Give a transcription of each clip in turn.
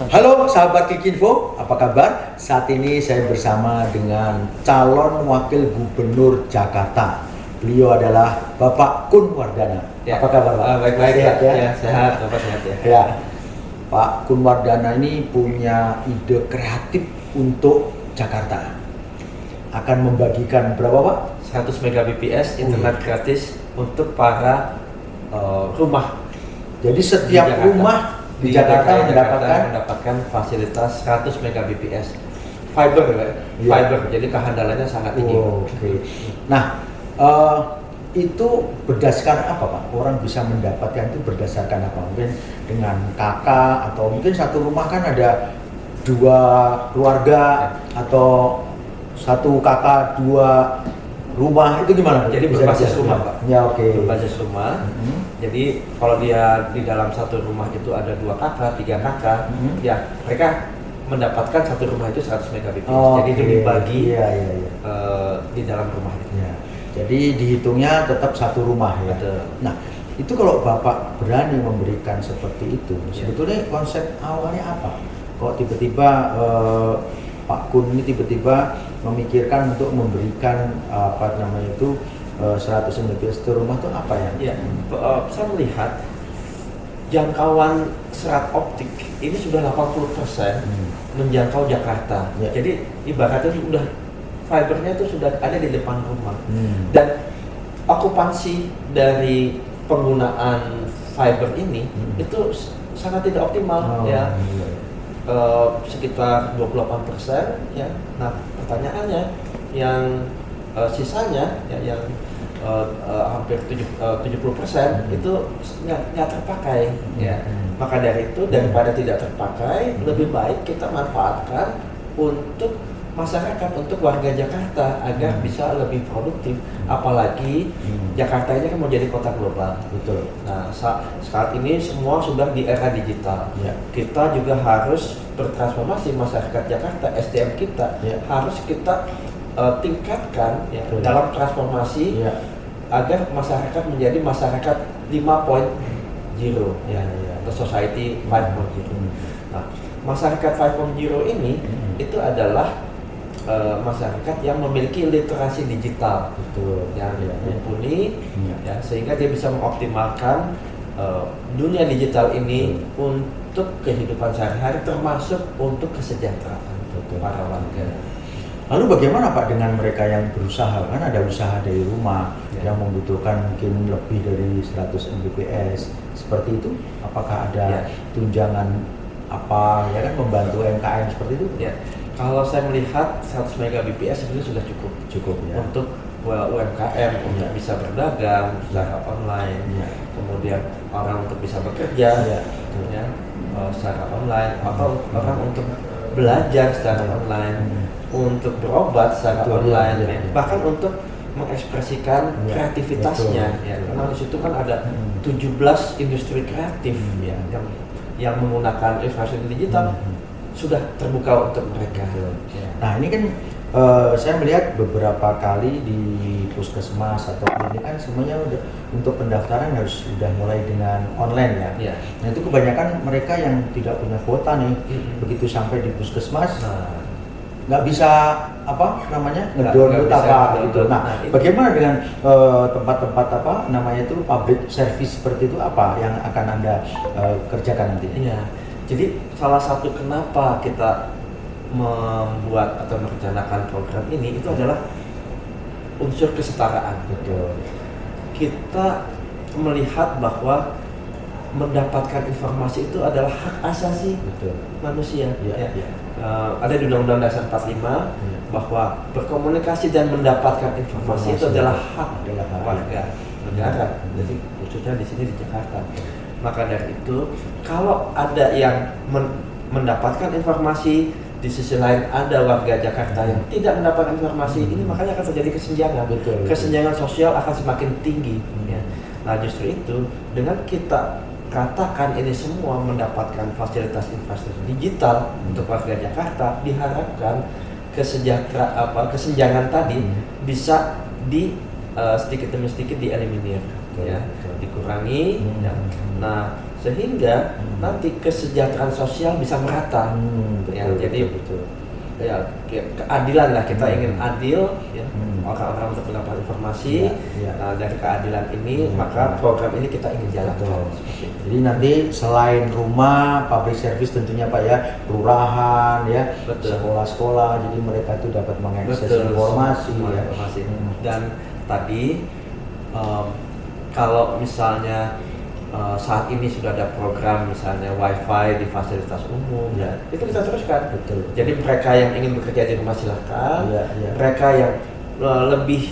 Halo sahabat Kikinfo, apa kabar? Saat ini saya bersama dengan calon wakil gubernur Jakarta. Beliau adalah Bapak Kun Wardana. Ya. Apa kabar Pak? Baik-baik sehat ya? Ya, sehat, Bapak sehat ya. Ya, Pak Kun Wardana ini punya ide kreatif untuk Jakarta. Akan membagikan berapa Pak? 100 Mbps internet gratis untuk para rumah. Jadi setiap rumah di Jakarta mendapatkan fasilitas 100 Mbps fiber ya, Iya. fiber. Jadi kehandalannya sangat tinggi. Oke. Nah, itu berdasarkan apa Pak? Orang bisa mendapatkan itu berdasarkan apa? Mungkin dengan kakak atau mungkin satu rumah kan ada dua keluarga atau satu kakak dua rumah, itu gimana? Jadi Bisa berbasis dijelaskan? rumah Pak. Ya oke. Berbasis rumah. Jadi kalau dia di dalam satu rumah itu ada 2 kakak, 3 kakak, ya mereka mendapatkan satu rumah itu 100 Mbps. Jadi itu dibagi Iya. di dalam rumah itu. Ya. Jadi dihitungnya tetap satu rumah ya. Betul. Nah, itu kalau Bapak berani memberikan seperti itu, sebetulnya konsep awalnya apa? Kok tiba-tiba Pak Kun ini tiba-tiba memikirkan untuk memberikan apa namanya itu 100 Mbps ke rumah itu apa ya? Ya, saya melihat jangkauan serat optik ini sudah 80% menjangkau Jakarta. Ya. Jadi ibaratnya sudah fibernya itu sudah ada di depan rumah. Dan okupansi dari penggunaan fiber ini itu sangat tidak optimal ya. Sekitar 28% ya. Nah, pertanyaannya yang sisanya ya, yang hampir 70% itu nggak terpakai ya. Maka dari itu daripada tidak terpakai, lebih baik kita manfaatkan untuk masyarakat, untuk warga Jakarta agar bisa lebih produktif. Apalagi Jakarta ini kan mau jadi kota global. Betul. Nah, saat ini semua sudah di era digital. Ya. Kita juga harus bertransformasi masyarakat Jakarta, SDM kita harus kita tingkatkan ya, dalam transformasi agar masyarakat menjadi masyarakat 5.0 ya, atau society 5.0. Nah, masyarakat 5.0 ini itu adalah masyarakat yang memiliki literasi digital, yang mumpuni, ya, sehingga dia bisa mengoptimalkan dunia digital ini untuk kehidupan sehari-hari, termasuk untuk kesejahteraan para warga. Lalu bagaimana Pak dengan mereka yang berusaha? Kan ada usaha dari rumah yang membutuhkan mungkin lebih dari 100 Mbps. Seperti itu, apakah ada tunjangan apa ya kan membantu UMKM seperti itu? Ya. Kalau saya melihat 100 Mbps sebenarnya sudah cukup ya. untuk UMKM untuk bisa berdagang secara online, kemudian orang untuk bisa bekerja secara online, atau orang untuk belajar secara online, untuk berobat secara online, bahkan untuk mengekspresikan kreativitasnya. Karena di situ kan ada 17 industri kreatif yang menggunakan infrastruktur digital. Sudah terbuka untuk mereka. Nah ini kan saya melihat beberapa kali di puskesmas atau klinik kan semuanya udah untuk pendaftaran harus sudah mulai dengan online ya. Nah itu kebanyakan mereka yang tidak punya kuota nih, begitu sampai di puskesmas nggak bisa apa namanya ngedownload apa gitu. Nah bagaimana dengan tempat-tempat apa namanya itu public service seperti itu, apa yang akan Anda kerjakan nanti? Iya. Jadi salah satu kenapa kita membuat atau merencanakan program ini itu adalah unsur kesetaraan. Betul. Kita melihat bahwa mendapatkan informasi itu adalah hak asasi manusia. Ada di Undang-Undang Dasar 45 bahwa berkomunikasi dan mendapatkan informasi itu adalah hak warga negara. Jadi khususnya di sini di Jakarta. Maka dari itu, kalau ada yang mendapatkan informasi, di sisi lain ada warga Jakarta yang tidak mendapatkan informasi, ini makanya akan terjadi kesenjangan. Kesenjangan sosial akan semakin tinggi. Nah justru itu, dengan kita katakan ini semua mendapatkan fasilitas infrastruktur digital untuk warga Jakarta, diharapkan kesenjangan tadi bisa sedikit demi sedikit dieliminir. dikurangi. Ya. Nah, sehingga nanti kesejahteraan sosial bisa merata. Betul, Jadi betul. Ya, keadilan lah, kita ingin adil ya, orang-orang untuk mendapat informasi. Nah, dari keadilan ini maka program ini kita ingin jalankan. Jadi nanti selain rumah, public service tentunya Pak ya, kelurahan ya, sekolah-sekolah, jadi mereka itu dapat mengakses informasi. Dan tadi kalau misalnya saat ini sudah ada program misalnya wifi di fasilitas umum, itu kita teruskan. Jadi mereka yang ingin bekerja di rumah silahkan, mereka yang lebih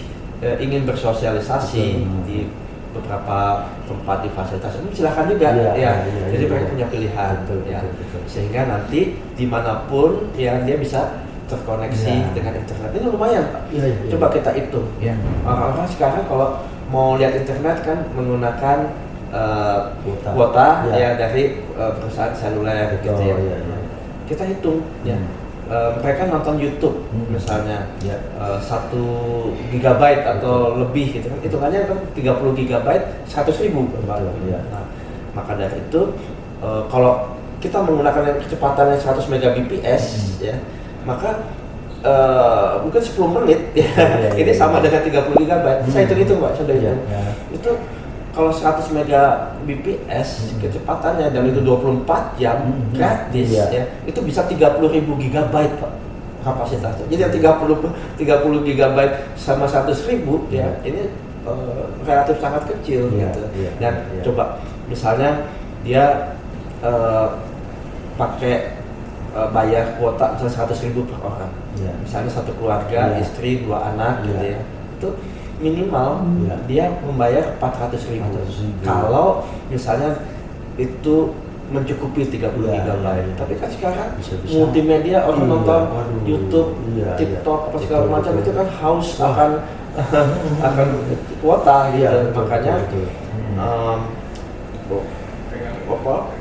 ingin bersosialisasi di beberapa tempat di fasilitas umum silahkan juga. Jadi mereka punya pilihan, sehingga nanti dimanapun ya dia bisa terkoneksi dengan internet. Ini lumayan Pak. Coba kita hitung. Orang-orang sekarang kalau mau lihat internet kan menggunakan kuota dari perusahaan seluler gitu ya. Kita hitung mereka nonton YouTube misalnya 1 GB atau lebih gitu kan, hitungannya kan 30 GB 100.000 nah, maka dari itu kalau kita menggunakan kecepatan yang 100 Mbps ya, maka mungkin 10 menit ini sama dengan 30 GB. Saya hitung Pak, sudah hitung. Itu kalau 100 Mbps kecepatannya dan itu 24 jam gratis ya, itu bisa 30.000 GB Pak kapasitasnya. Jadi yang 30 GB sama 100.000 ya, ini relatif sangat kecil gitu. Dan coba misalnya dia pakai bayar kuota misalnya 100.000 per orang. Misalnya satu keluarga, istri, 2 anak gitu ya. Itu minimal dia membayar 400.000 kalau misalnya itu mencukupi 30 GB. Tapi kan sekarang multimedia, orang nonton YouTube, TikTok, apa segala macam itu kan haus akan kuota gitu. Makanya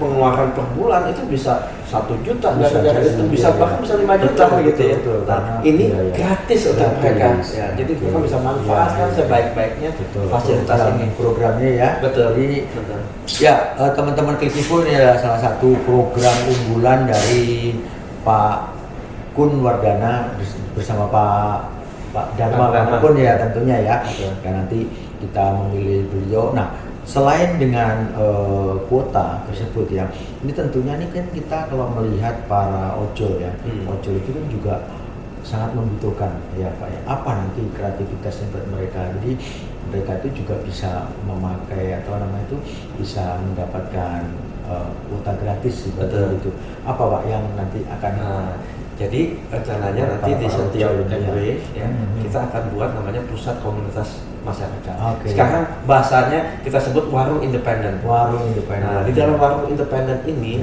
pengeluaran per bulan itu bisa 1 juta gara-gara itu, bisa bahkan bisa 5 juta gitu ya. Nah, ini gratis untuk mereka. Jadi kita bisa manfaatkan sebaik-baiknya fasilitas ini, programnya ya. Jadi teman-teman Klikiful ini adalah salah satu program unggulan dari Pak Kun Wardana bersama Pak Dharma Kun ya tentunya ya. Dan nanti kita memilih beliau. Nah, selain dengan kuota tersebut ya, ini tentunya nih kan kita kalau melihat para ojol ya, ojol itu kan juga sangat membutuhkan ya Pak ya, apa nanti kreativitasnya buat mereka. Jadi mereka itu juga bisa memakai atau namanya itu bisa mendapatkan kuota gratis seperti itu. Apa Pak yang nanti akan jadi rencananya nanti di setiap RW ya, kita akan buat namanya pusat komunitas masyarakat. Sekarang bahasanya kita sebut warung independen. Nah, di dalam warung independen ini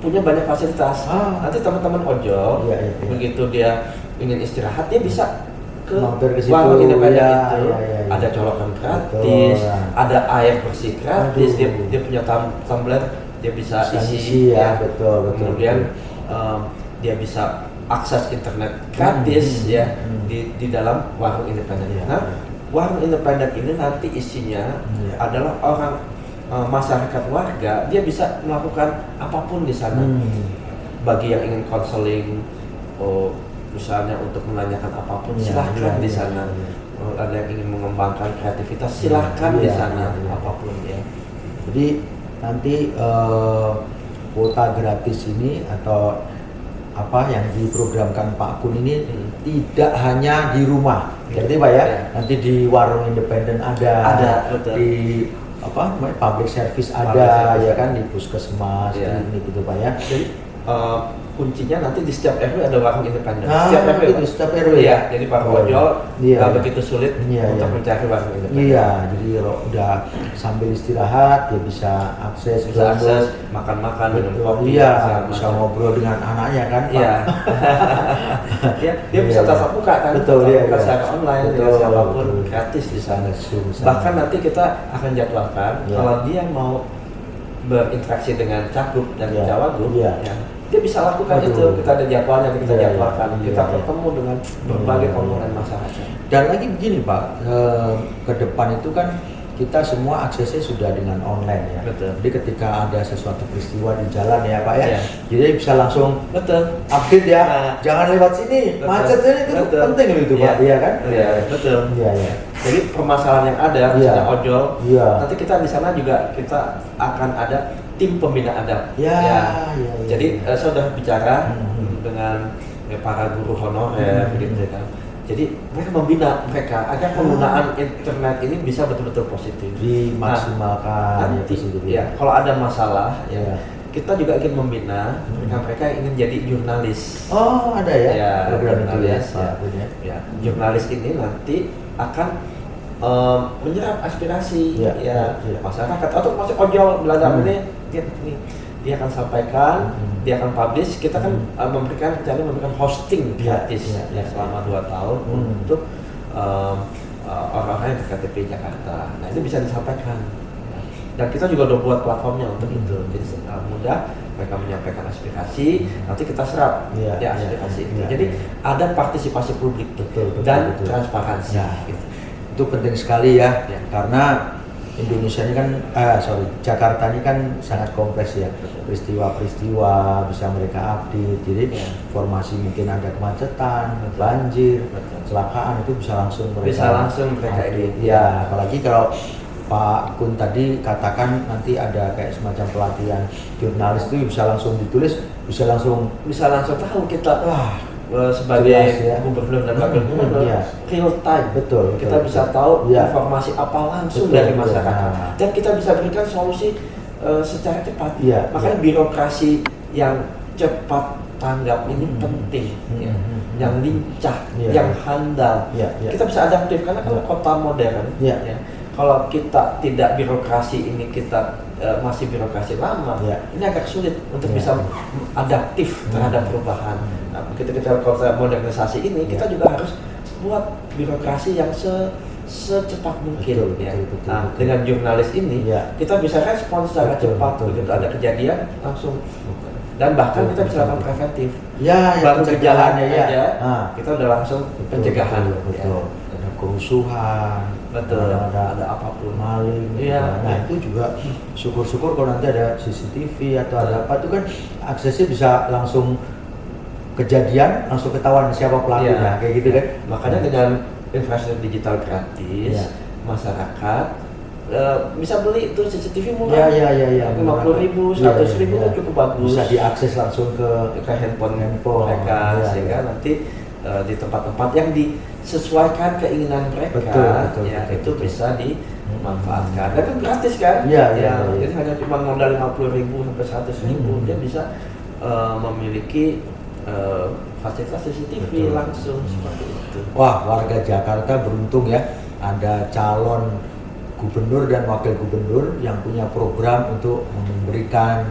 punya banyak fasilitas. Nanti teman-teman ojol begitu dia ingin istirahat, dia bisa ke warung independen itu. Ada colokan gratis, ada air bersih gratis, dia punya tumbler, dia bisa isi ya. Kemudian dia bisa akses internet gratis ya di dalam warung independen. Nah, warung independen ini nanti isinya adalah orang masyarakat warga, dia bisa melakukan apapun di sana. Bagi yang ingin konseling, misalnya untuk menanyakan apapun, silahkan di sana. Ada yang ingin mengembangkan kreativitas, silahkan di sana, apapun ya. Jadi nanti kuota gratis ini atau apa yang diprogramkan Pak Kun ini tidak hanya di rumah, jadi Pak ya, nanti di warung independen ada di apa public service ada ya kan, di puskesmas ini gitu Pak ya. Jadi kuncinya nanti di setiap RW ada warung independen. Setiap RW ya. Jadi Pak ojol nggak begitu sulit untuk mencari warung independen. Jadi kalau udah sambil istirahat dia bisa akses makan-makan, minum kopi, bisa ngobrol dengan anaknya kan. Dia bisa tatap muka kan. Secara online dengan siapapun, gratis di sana. Bahkan nanti kita akan jadwalkan kalau dia mau berinteraksi dengan cakup dan cawagup, dia bisa lakukan itu. Kita ada jadwalnya, kita jadwalkan, kita bertemu dengan berbagai komponen masyarakat. Dan lagi begini Pak, ke depan itu kan kita semua aksesnya sudah dengan online ya. Betul. Jadi ketika ada sesuatu peristiwa di jalan ya Pak ya, Iya. jadi bisa langsung Betul. update ya. Nah. Jangan lewat sini, Betul. macet ini itu Betul. penting loh itu Pak, iya kan? Iya, betul. Iya iya. Jadi permasalahan yang ada, Iya. misalnya ojol, Iya. nanti kita di sana juga kita akan ada tim pembina adab. Ya, Ya. iya, iya. Jadi saya sudah bicara Hmm. dengan para guru honorer Hmm. gitu kan. Jadi mereka membina mereka agar penggunaan internet ini bisa betul-betul positif. Dimaksimalkan Nah, ya nanti positif ya kalau ada masalah Iya. ya kita juga ingin membina mereka ingin jadi jurnalis. Oh, ada ya, Ya, program itu ya, jurnalis, Pak ya. Kun ya. Ya, jurnalis ini nanti akan menyerap aspirasi Ya, ya, ya. masyarakat atau masih ojol belajar dia akan sampaikan, dia akan publish. Kita kan memberikan hosting Ya, gratis ya, ya, ya. selama 2 tahun untuk orang-orang yang di KTP Jakarta. Nah itu bisa disampaikan. Dan kita juga udah buat platformnya untuk itu. Jadi mudah mereka menyampaikan aspirasi, nanti kita serap Iya, ya iya, aspirasi itu. iya, Jadi iya. ada partisipasi publik Betul, dan betul. transparansi. Ya. Gitu. Itu penting sekali ya, Ya. karena Indonesia ini kan, Jakarta ini kan sangat kompleks ya, Betul. peristiwa-peristiwa bisa mereka update, jadi Ya. informasi mungkin ada kemacetan, Betul. banjir, Betul. kecelakaan itu bisa langsung mereka Bisa langsung mereka update. edit. Ya, apalagi kalau Pak Kun tadi katakan nanti ada kayak semacam pelatihan jurnalis itu bisa langsung ditulis, bisa langsung tahu kita wah sebagai jelas ya. gubernur dan wakil gubernur Iya. real time. Betul, Kita betul, bisa betul. tahu Iya. informasi apa langsung Betul, dari betul. masyarakat Nah. dan kita bisa berikan solusi secara cepat. Iya, Makanya iya. birokrasi yang cepat tanggap ini penting, ya. Yang lincah, Iya. yang handal. Iya, iya. Kita bisa adaptif karena kalau Iya. kota modern, Iya. ya, kalau kita tidak birokrasi ini kita masih birokrasi lama, Iya. ini agak sulit untuk Iya. bisa adaptif terhadap perubahan. Nah, begitu kita kota modernisasi ini, kita Iya. juga harus buat birokrasi yang secepat mungkin. Betul, Ya. betul, betul, Nah, betul. dengan jurnalis ini, Iya. kita bisa respon secara Betul, cepat. betul, Begitu betul. ada kejadian langsung. Dan bahkan kita bisa lakukan preventif. Ya, Baru pencegahannya berjalan aja, Nah, kita udah langsung pencegahan. betul, betul. Ya. Ada kerusuhan, Betul. ada apapun. maling, Iya. nah itu juga syukur-syukur kalau nanti ada CCTV atau ada apa itu kan aksesnya bisa langsung kejadian langsung ketahuan siapa pelakunya Iya. kayak gitu kan. Makanya dengan infrastruktur digital gratis, Iya. masyarakat bisa beli itu CCTV Ya, murah. ya. 50.000, Iya, 100.000 iya. kan cukup bagus. Bisa diakses langsung ke handphone handphone. mereka, Iya, sehingga iya. nanti di tempat-tempat yang disesuaikan keinginan mereka, Betul, ya betul, itu betul. bisa dimanfaatkan. Dan itu gratis kan? Iya, iya, Ya, iya. jadi hanya cuma modal 50.000 sampai 100.000 dia bisa memiliki fasilitas CCTV Betul. langsung seperti itu. Wah, warga Jakarta beruntung ya, ada calon gubernur dan wakil gubernur yang punya program untuk memberikan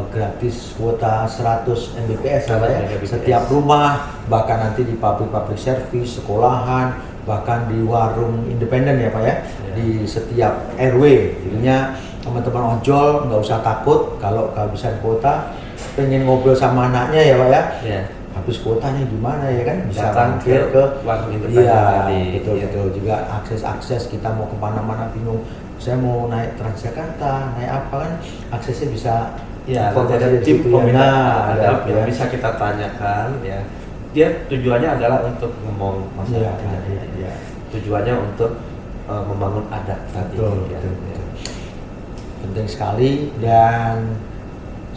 gratis kuota 100 Mbps ya, Pak, ya. 100 Mbps. Setiap rumah, bahkan nanti di pabrik-pabrik servis, sekolahan, bahkan di warung independen ya Pak ya, Ya. di setiap RW. Jadinya teman-teman ojol nggak usah takut kalau kehabisan kuota, pengen ngobrol sama anaknya ya Pak ya. Ya. Habis kuotanya gimana ya kan, bisa Datang mampir ke warung independen iya tadi. betul Iya. betul juga akses kita mau kemana-mana bingung, saya mau naik Transjakarta naik apa kan, aksesnya bisa Ya, informasi nanti ada dari tim situ ya. pembina Nah, adab ada, yang ya. bisa kita tanyakan ya. Dia tujuannya adalah untuk ngomong Iya, masyarakat. iya, iya. Tujuannya untuk membangun adab tadi. Betul, ya. betul, Ya. betul. Penting sekali, dan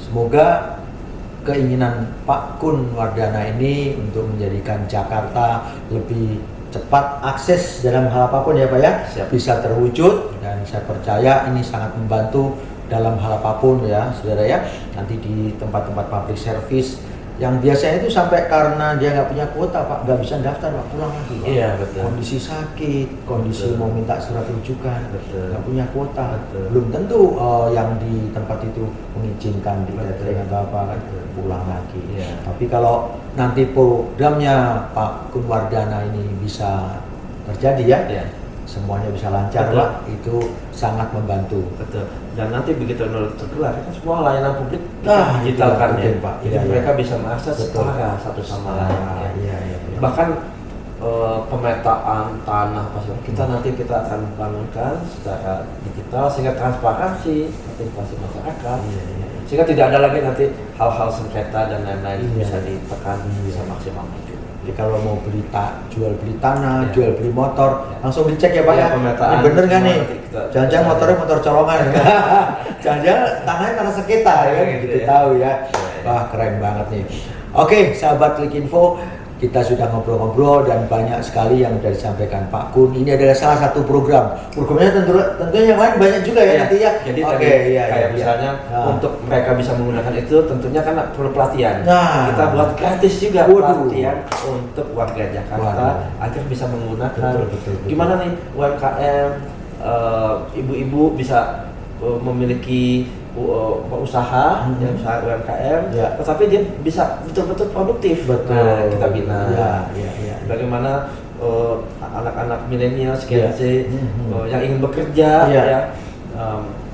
semoga keinginan Pak Kun Wardana ini untuk menjadikan Jakarta lebih cepat akses dalam hal apapun ya Pak ya, Siap. bisa terwujud, dan saya percaya ini sangat membantu dalam hal apapun ya saudara ya. Nanti di tempat-tempat public service yang biasanya itu sampai karena dia nggak punya kuota Pak, nggak bisa daftar Pak, pulang lagi Pak. Iya, betul. Kondisi sakit, kondisi Betul. mau minta surat rujukan, Betul. nggak punya kuota, Betul. belum tentu yang di tempat itu mengizinkan di Betul. catering atau apa kan, Betul. pulang lagi. Iya. Tapi kalau nanti programnya Pak Kun Wardana ini bisa terjadi ya, Ya. semuanya bisa lancar Betul. Pak, itu sangat membantu. Betul. Dan nanti begitu tergelar kan semua layanan publik Nah, digitalkan itu ya. penting, Pak. Jadi Iya, iya. mereka bisa mengakses Betul. setara satu sama lain. Ah, ya. iya, iya, iya. Bahkan pemetaan tanah kita akan bangunkan secara digital sehingga transparansi partisipasi masyarakat, sehingga tidak ada lagi nanti hal-hal sengketa dan lain-lain bisa ditekan, bisa maksimal maju. Jadi kalau mau jual beli tanah, jual beli motor, langsung dicek ya Pak ya. Pemetaan. Ini bener nggak nih? Jangan-jangan bisa motornya motor colongan. Jangan-jangan tanahnya tanah sengketa ya, Gitu gitu ya. tahu ya. Wah keren banget nih. Oke, sahabat Klik Info, kita sudah ngobrol-ngobrol dan banyak sekali yang sudah disampaikan Pak Kun. Ini adalah salah satu programnya tentunya yang lain banyak juga ya nanti ya. Jadi kayak misalnya untuk mereka bisa menggunakan itu tentunya kan perlu pelatihan. Nah. Kita buat gratis juga Waduh. pelatihan untuk warga Jakarta agar bisa menggunakan. Betul. Gimana nih UMKM, ibu-ibu bisa memiliki usaha, usaha UMKM, tetapi dia bisa betul-betul produktif. Nah, kita bina. Bagaimana anak-anak milenial, Gen Z yang ingin bekerja,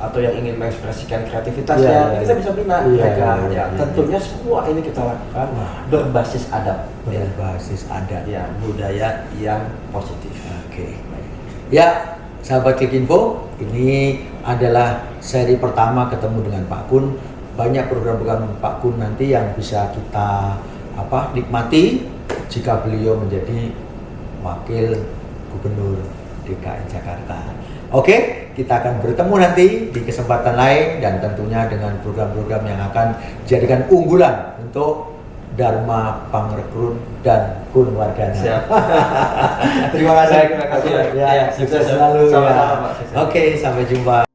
atau yang ingin mengekspresikan kreativitasnya, kita bisa bina mereka. Tentunya semua ini kita lakukan berbasis adat, berbasis adat, budaya yang positif. Oke. Ya, sahabat Klik Info, ini adalah seri pertama ketemu dengan Pak Kun. Banyak program-program Pak Kun nanti yang bisa kita nikmati jika beliau menjadi Wakil Gubernur DKI Jakarta. Oke, kita akan bertemu nanti di kesempatan lain dan tentunya dengan program-program yang akan dijadikan unggulan untuk Dharma Pangrekrut dan Kun Wardana. Siap. Terima kasih. Terima kasih. Ya, sukses selalu. Sama-sama, Pak. Oke, sampai jumpa.